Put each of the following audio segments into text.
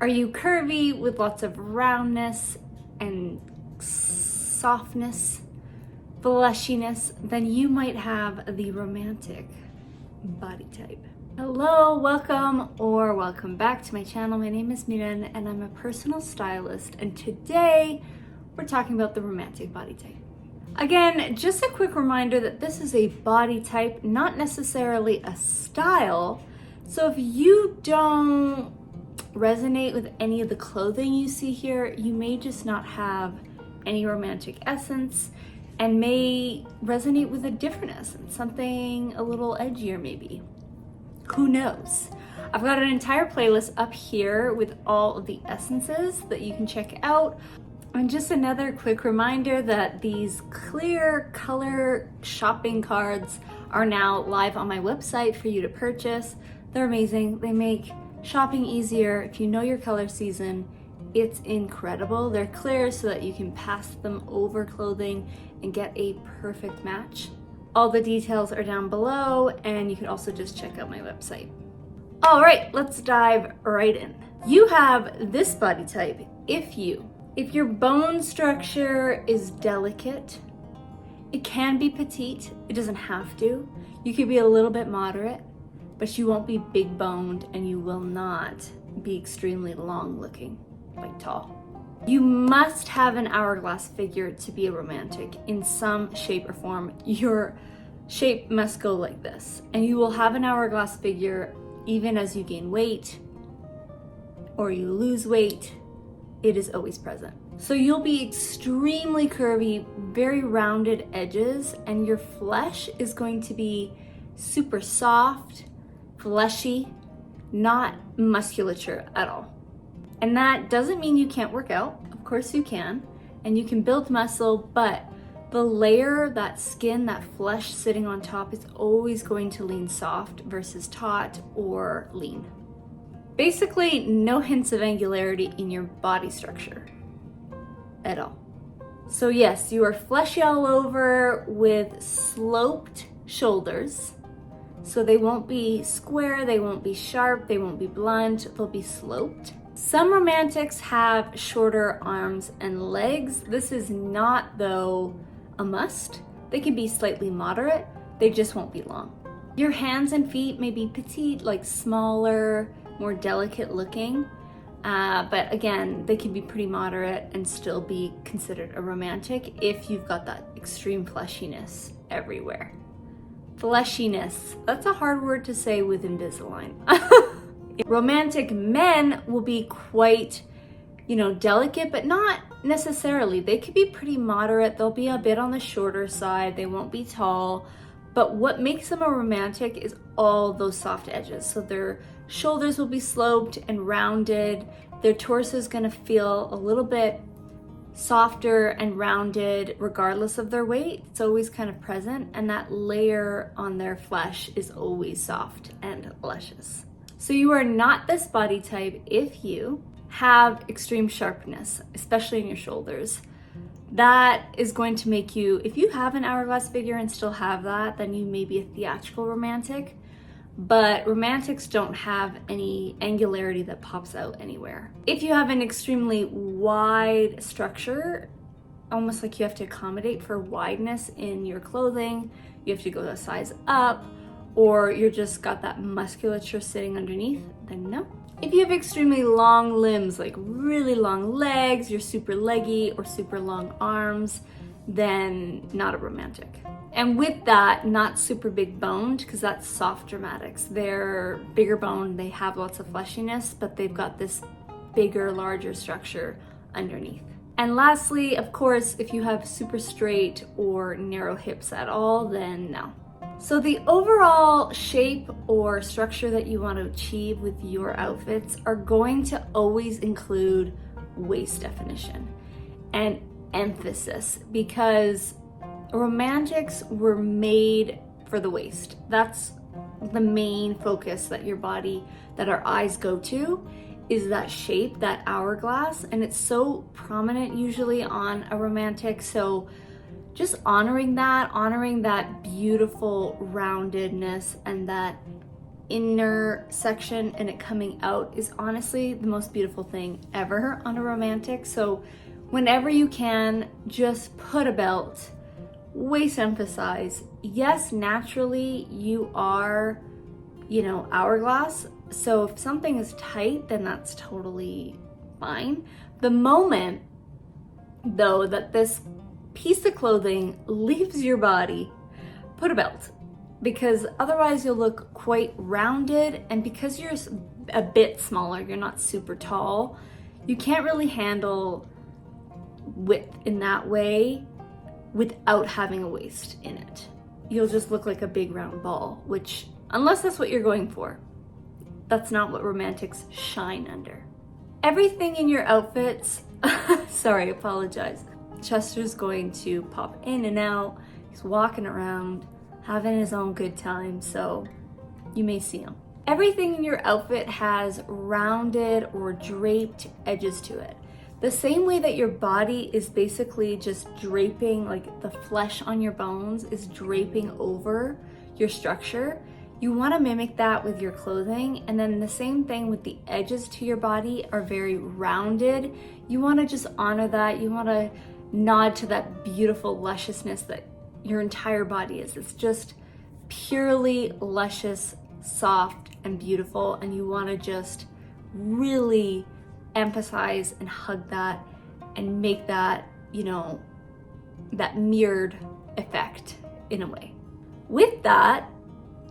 Are you curvy with lots of roundness and softness, fleshiness? Then you might have the romantic body type. Hello, welcome back to my channel. My name is Miran and I'm a personal stylist, and today we're talking about the romantic body type. Again, just a quick reminder that this is a body type, not necessarily a style. So if you don't resonate with any of the clothing you see here, you may just not have any romantic essence and may resonate with a different essence, something a little edgier maybe. Who knows? I've got an entire playlist up here with all of the essences that you can check out. And just another quick reminder that these clear color shopping cards are now live on my website for you to purchase. They're amazing. They make shopping easier. If you know your color season, it's incredible. They're clear so that you can pass them over clothing and get a perfect match. All the details are down below, and you can also just check out my website. All right, let's dive right in. You have this body type if your bone structure is delicate. It can be petite, it doesn't have to. You could be a little bit moderate, but you won't be big boned and you will not be extremely long looking, like tall. You must have an hourglass figure to be a romantic in some shape or form. Your shape must go like this, and you will have an hourglass figure even as you gain weight or you lose weight. It is always present. So you'll be extremely curvy, very rounded edges, and your flesh is going to be super soft, fleshy, not musculature at all. And that doesn't mean you can't work out. Of course you can, and you can build muscle, but the layer, that skin, that flesh sitting on top is always going to lean soft versus taut or lean. Basically, no hints of angularity in your body structure at all. So yes, you are fleshy all over with sloped shoulders. So they won't be square, they won't be sharp, they won't be blunt, they'll be sloped. Some romantics have shorter arms and legs. This is not, though, a must. They can be slightly moderate, they just won't be long. Your hands and feet may be petite, like smaller, more delicate looking, but again, they can be pretty moderate and still be considered a romantic if you've got that extreme fleshiness everywhere. Fleshiness, that's a hard word to say with Invisalign. Romantic men will be quite, delicate, but not necessarily. They could be pretty moderate. They'll be a bit on the shorter side. They won't be tall. But what makes them a romantic is all those soft edges. So their shoulders will be sloped and rounded. Their torso is going to feel a little bit softer and rounded regardless of their weight. It's always kind of present, and that layer on their flesh is always soft and luscious. So you are not this body type if you have extreme sharpness, especially in your shoulders. That is going to make you, if you have an hourglass figure and still have that, then you may be a theatrical romantic. But romantics don't have any angularity that pops out anywhere. If you have an extremely wide structure, almost like you have to accommodate for wideness in your clothing, you have to go a size up, or you're just got that musculature sitting underneath, then no. If you have extremely long limbs, like really long legs, you're super leggy, or super long arms, then not a romantic. And with that, not super big boned, because that's soft dramatics. They're bigger boned, they have lots of fleshiness, but they've got this bigger, larger structure underneath. And lastly, of course, if you have super straight or narrow hips at all, then no. So the overall shape or structure that you want to achieve with your outfits are going to always include waist definition and emphasis, because romantics were made for the waist. That's the main focus that our eyes go to, is that shape, that hourglass, and it's so prominent usually on a romantic. So just honoring that beautiful roundedness and that inner section and it coming out is honestly the most beautiful thing ever on a romantic. So whenever you can, just put a belt, waist emphasize. Yes, naturally you are, hourglass. So if something is tight, then that's totally fine. The moment, though, that this piece of clothing leaves your body, put a belt, because otherwise you'll look quite rounded, and because you're a bit smaller, you're not super tall, you can't really handle width in that way without having a waist in it. You'll just look like a big round ball, which, unless that's what you're going for, that's not what romantics shine under. Everything in your outfits, sorry, apologize. Chester's going to pop in and out. He's walking around, having his own good time, so you may see him. Everything in your outfit has rounded or draped edges to it. The same way that your body is basically just draping, like the flesh on your bones is draping over your structure, you want to mimic that with your clothing. And then the same thing with the edges to your body are very rounded. You want to just honor that. You want to nod to that beautiful lusciousness that your entire body is. It's just purely luscious, soft, and beautiful. And you want to just really emphasize and hug that and make that, that mirrored effect in a way. With that,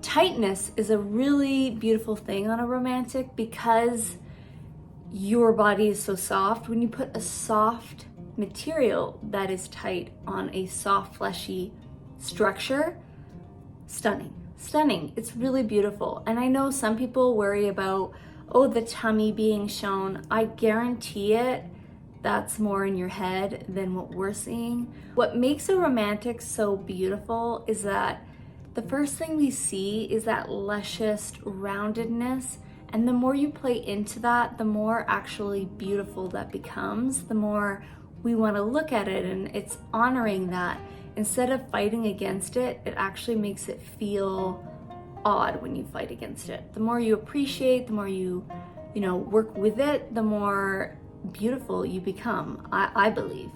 tightness is a really beautiful thing on a romantic because your body is so soft. When you put a soft material that is tight on a soft, fleshy structure, stunning. It's really beautiful. And I know some people worry about, the tummy being shown. I guarantee it, that's more in your head than what we're seeing. What makes a romantic so beautiful is that the first thing we see is that luscious roundedness. And the more you play into that, the more actually beautiful that becomes, the more we want to look at it, and it's honoring that. Instead of fighting against it, it actually makes it feel odd when you fight against it. The more you appreciate, the more you work with it, the more beautiful you become, I believe.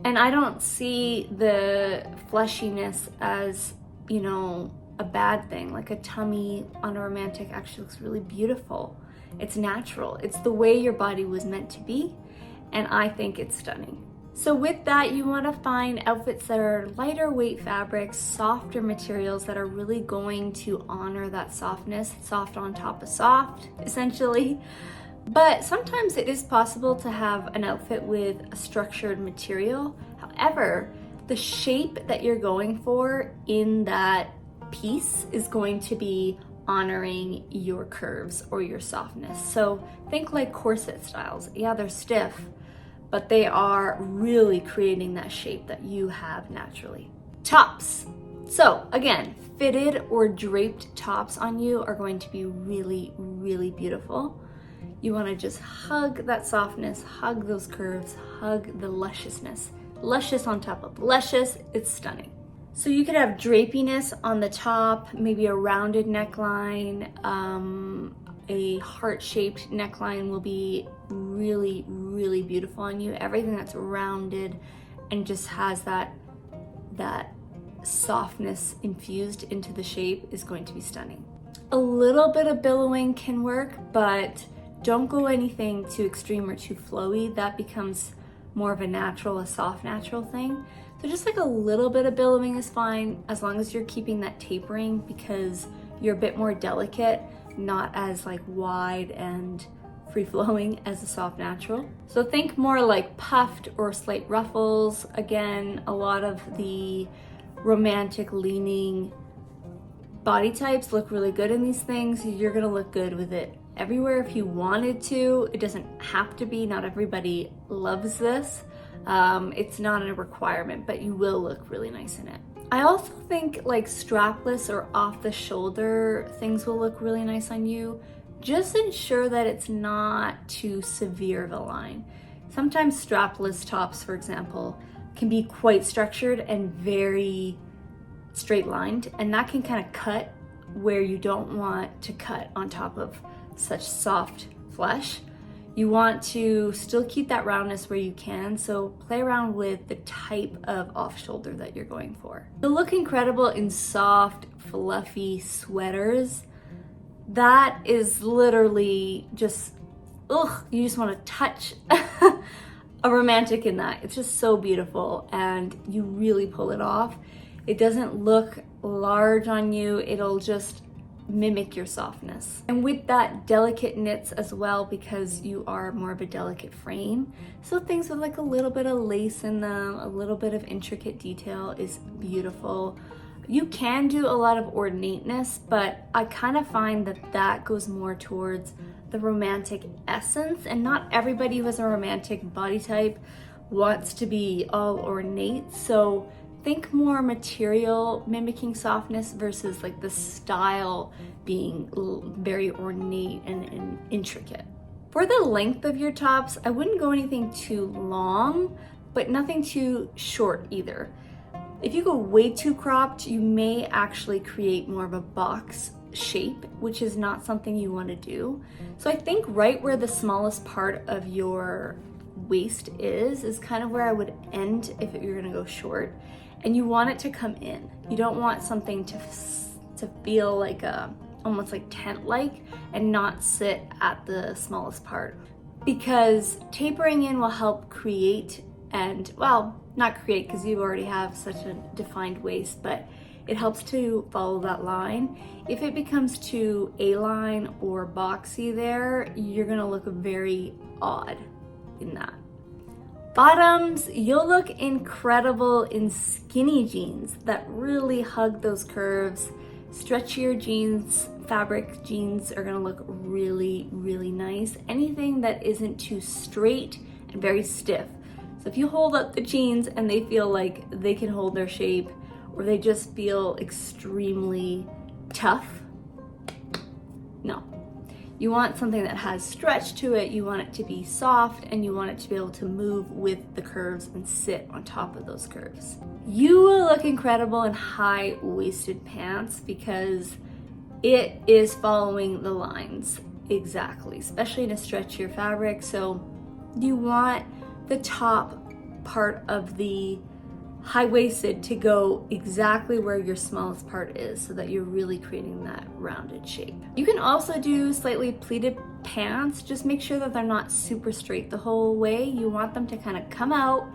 And I don't see the fleshiness as, a bad thing. Like a tummy on a romantic actually looks really beautiful. It's natural. It's the way your body was meant to be, and I think it's stunning. So with that, you want to find outfits that are lighter weight fabrics, softer materials that are really going to honor that softness, soft on top of soft, essentially. But sometimes it is possible to have an outfit with a structured material. However, the shape that you're going for in that piece is going to be honoring your curves or your softness. So think like corset styles. Yeah, they're stiff, but they are really creating that shape that you have naturally. Tops. So again, fitted or draped tops on you are going to be really, really beautiful. You want to just hug that softness, hug those curves, hug the lusciousness. Luscious on top of luscious, it's stunning. So you could have drapiness on the top, maybe a rounded neckline, a heart-shaped neckline will be really, really beautiful on you. Everything that's rounded and just has that softness infused into the shape is going to be stunning. A little bit of billowing can work, but don't go anything too extreme or too flowy. That becomes more of a soft natural thing. So just like a little bit of billowing is fine, as long as you're keeping that tapering, because you're a bit more delicate, not as like wide and free-flowing as a soft natural. So think more like puffed or slight ruffles. Again, a lot of the romantic leaning body types look really good in these things. You're gonna look good with it everywhere if you wanted to. It doesn't have to be. Not everybody loves this. It's not a requirement, but you will look really nice in it. I also think like strapless or off the shoulder things will look really nice on you. Just ensure that it's not too severe of a line. Sometimes strapless tops, for example, can be quite structured and very straight lined, and that can kind of cut where you don't want to cut on top of such soft flesh. You want to still keep that roundness where you can, so play around with the type of off-shoulder that you're going for. You'll look incredible in soft, fluffy sweaters. That is literally just, ugh, you just want to touch a romantic in that. It's just so beautiful, and you really pull it off. It doesn't look large on you, it'll just mimic your softness. And with that, delicate knits as well, because you are more of a delicate frame. So things with like a little bit of lace in them, a little bit of intricate detail is beautiful. You can do a lot of ornateness, but I kind of find that that goes more towards the romantic essence, and not everybody who has a romantic body type wants to be all ornate. So think more material mimicking softness versus like the style being very ornate and intricate. For the length of your tops, I wouldn't go anything too long, but nothing too short either. If you go way too cropped, you may actually create more of a box shape, which is not something you want to do. So I think right where the smallest part of your waist is kind of where I would end if you're gonna go short. And you want it to come in. You don't want something to feel like almost like tent-like and not sit at the smallest part. Because tapering in will help create, and well, not create because you already have such a defined waist, but it helps to follow that line. If it becomes too A-line or boxy there, you're gonna look very odd in that. Bottoms, you'll look incredible in skinny jeans that really hug those curves. Stretchier jeans, fabric jeans are gonna look really, really nice. Anything that isn't too straight and very stiff. So if you hold up the jeans and they feel like they can hold their shape, or they just feel extremely tough, no. You want something that has stretch to it, you want it to be soft, and you want it to be able to move with the curves and sit on top of those curves. You will look incredible in high-waisted pants because it is following the lines exactly, especially in a stretchier fabric. So you want the top part of the high-waisted to go exactly where your smallest part is, so that you're really creating that rounded shape. You can also do slightly pleated pants. Just make sure that they're not super straight the whole way. You want them to kind of come out,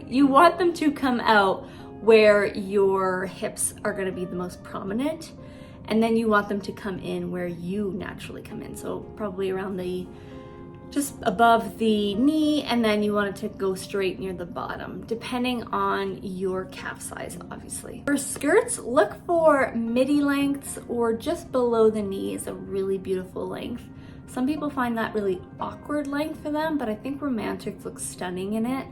you want them to come out where your hips are going to be the most prominent, and then you want them to come in where you naturally come in, so probably around just above the knee, and then you want it to go straight near the bottom, depending on your calf size, obviously. For skirts, look for midi lengths or just below the knee is a really beautiful length. Some people find that really awkward length for them, but I think romantics look stunning in it.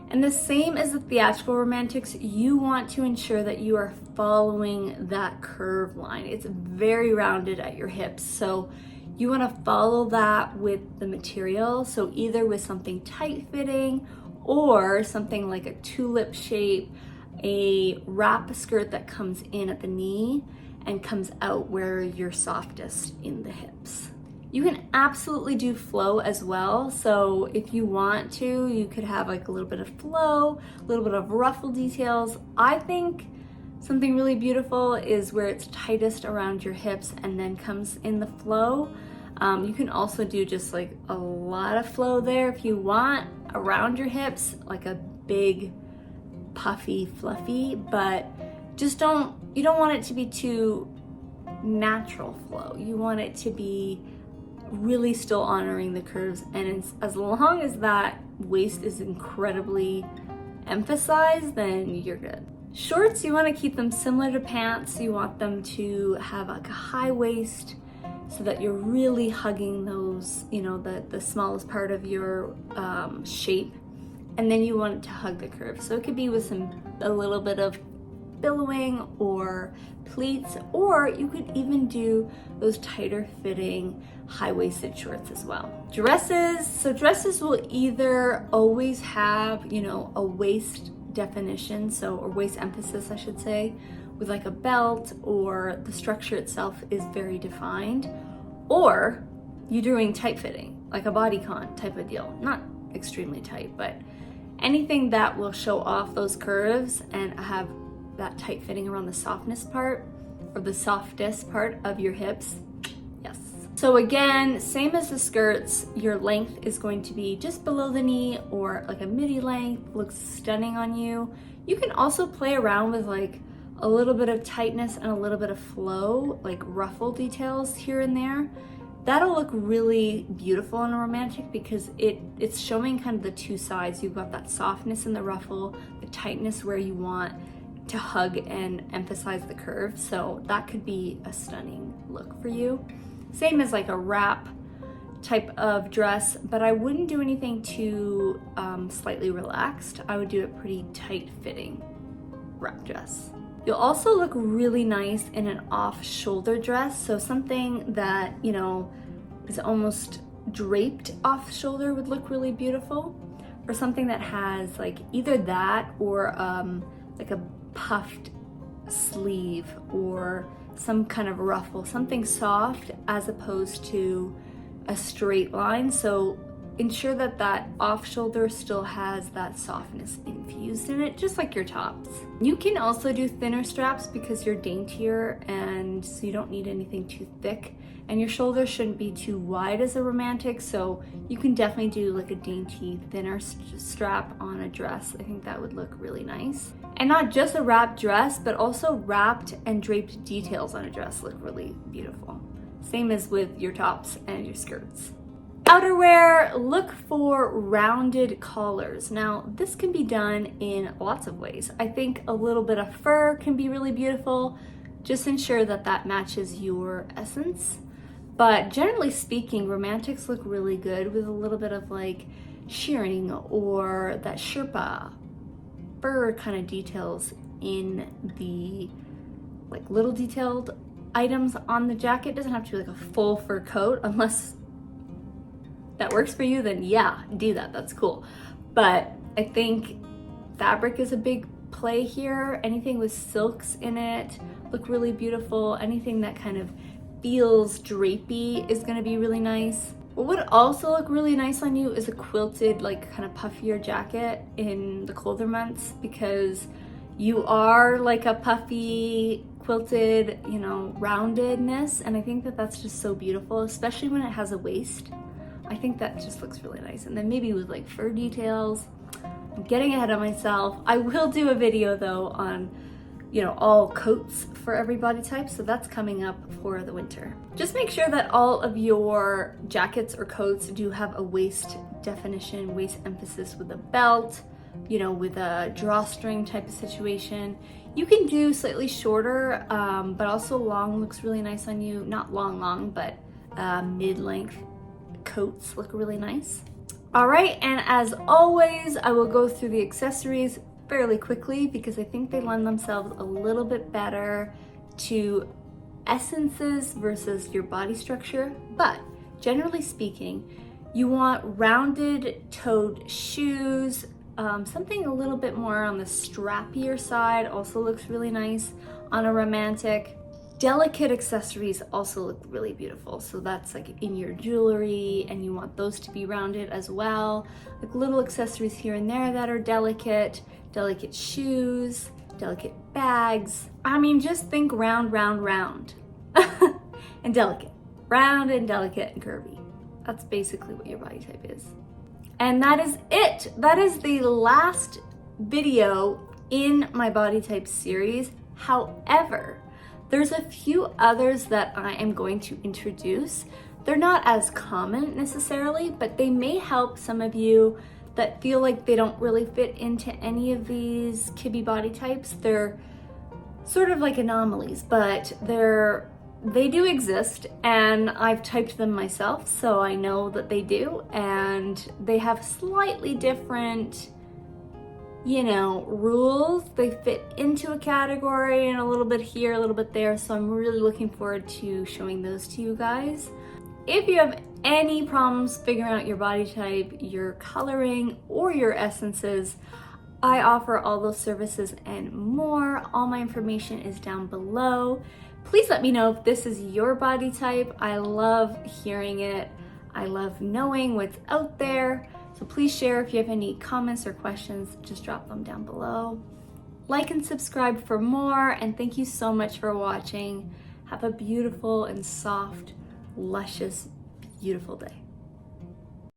And the same as the theatrical romantics, you want to ensure that you are following that curve line. It's very rounded at your hips, so you want to follow that with the material. So either with something tight fitting or something like a tulip shape, a wrap skirt that comes in at the knee and comes out where you're softest in the hips. You can absolutely do flow as well. So if you want to, you could have like a little bit of flow, a little bit of ruffle details. I think something really beautiful is where it's tightest around your hips and then comes in the flow. You can also do just like a lot of flow there if you want around your hips, like a big puffy fluffy, but you don't want it to be too natural flow. You want it to be really still honoring the curves, and as long as that waist is incredibly emphasized, then you're good. Shorts, you want to keep them similar to pants. You want them to have like a high waist so that you're really hugging those, the smallest part of your shape, and then you want it to hug the curve. So it could be with a little bit of billowing or pleats, or you could even do those tighter fitting high-waisted shorts as well. Dresses will either always have, a waist definition, or waist emphasis, I should say, with like a belt, or the structure itself is very defined, or you're doing tight fitting, like a bodycon type of deal. Not extremely tight, but anything that will show off those curves and have that tight fitting around the softness part, or the softest part of your hips. Yes. So again, same as the skirts, your length is going to be just below the knee or like a midi length. Looks stunning on you. You can also play around with like a little bit of tightness and a little bit of flow, like ruffle details here and there. That'll look really beautiful in a romantic because it's showing kind of the two sides. You've got that softness in the ruffle, the tightness where you want to hug and emphasize the curve. So that could be a stunning look for you. Same as like a wrap type of dress, but I wouldn't do anything too slightly relaxed. I would do a pretty tight fitting wrap dress. You'll also look really nice in an off-shoulder dress, so something that, you know, is almost draped off-shoulder would look really beautiful, or something that has like either that or like a puffed sleeve or some kind of ruffle, something soft as opposed to a straight line. So ensure that that off shoulder still has that softness infused in it, just like your tops. You can also do thinner straps because you're daintier, and so you don't need anything too thick, and your shoulders shouldn't be too wide as a romantic, so you can definitely do like a dainty thinner strap on a dress. I think that would look really nice. And not just a wrapped dress, but also wrapped and draped details on a dress look really beautiful. Same as with your tops and your skirts. Outerwear, look for rounded collars. Now, this can be done in lots of ways. I think a little bit of fur can be really beautiful. Just ensure that that matches your essence. But generally speaking, romantics look really good with a little bit of like shearing or that Sherpa fur kind of details in the like little detailed items on the jacket. It doesn't have to be like a full fur coat, unless that works for you, then yeah, do that, that's cool. But I think fabric is a big play here. Anything with silks in it look really beautiful. Anything that kind of feels drapey is gonna be really nice. What would also look really nice on you is a quilted, like kind of puffier jacket in the colder months, because you are like a puffy, quilted, you know, roundedness, and I think that that's just so beautiful, especially when it has a waist. I think that just looks really nice. And then maybe with like fur details. I'm getting ahead of myself. I will do a video though on, you know, all coats for every body type, so that's coming up for the winter. Just make sure that all of your jackets or coats do have a waist definition, waist emphasis with a belt, you know, with a drawstring type of situation. You can do slightly shorter, but also long looks really nice on you. Not long, but mid-length coats look really nice. All right, and as always, I will go through the accessories fairly quickly because I think they lend themselves a little bit better to essences versus your body structure. But generally speaking, you want rounded toed shoes, something a little bit more on the strappier side also looks really nice on a romantic. Delicate accessories also look really beautiful. So that's like in your jewelry, and you want those to be rounded as well. Like little accessories here and there that are delicate shoes, delicate bags. I mean, just think round, and delicate. Round and delicate and curvy. That's basically what your body type is. And that is it. That is the last video in my body type series. However, there's a few others that I am going to introduce. They're not as common necessarily, but they may help some of you that feel like they don't really fit into any of these Kibbe body types. They're sort of like anomalies, but they do exist, and I've typed them myself, so I know that they do, and they have slightly different, you know, rules. They fit into a category and a little bit here, a little bit there, so I'm really looking forward to showing those to you guys. If you have any problems figuring out your body type, your coloring, or your essences, I offer all those services and more. All my information is down below. Please let me know if this is your body type. I love hearing it. I love knowing what's out there. So please share if you have any comments or questions, just drop them down below. Like and subscribe for more, and thank you so much for watching. Have a beautiful and soft, luscious, beautiful day.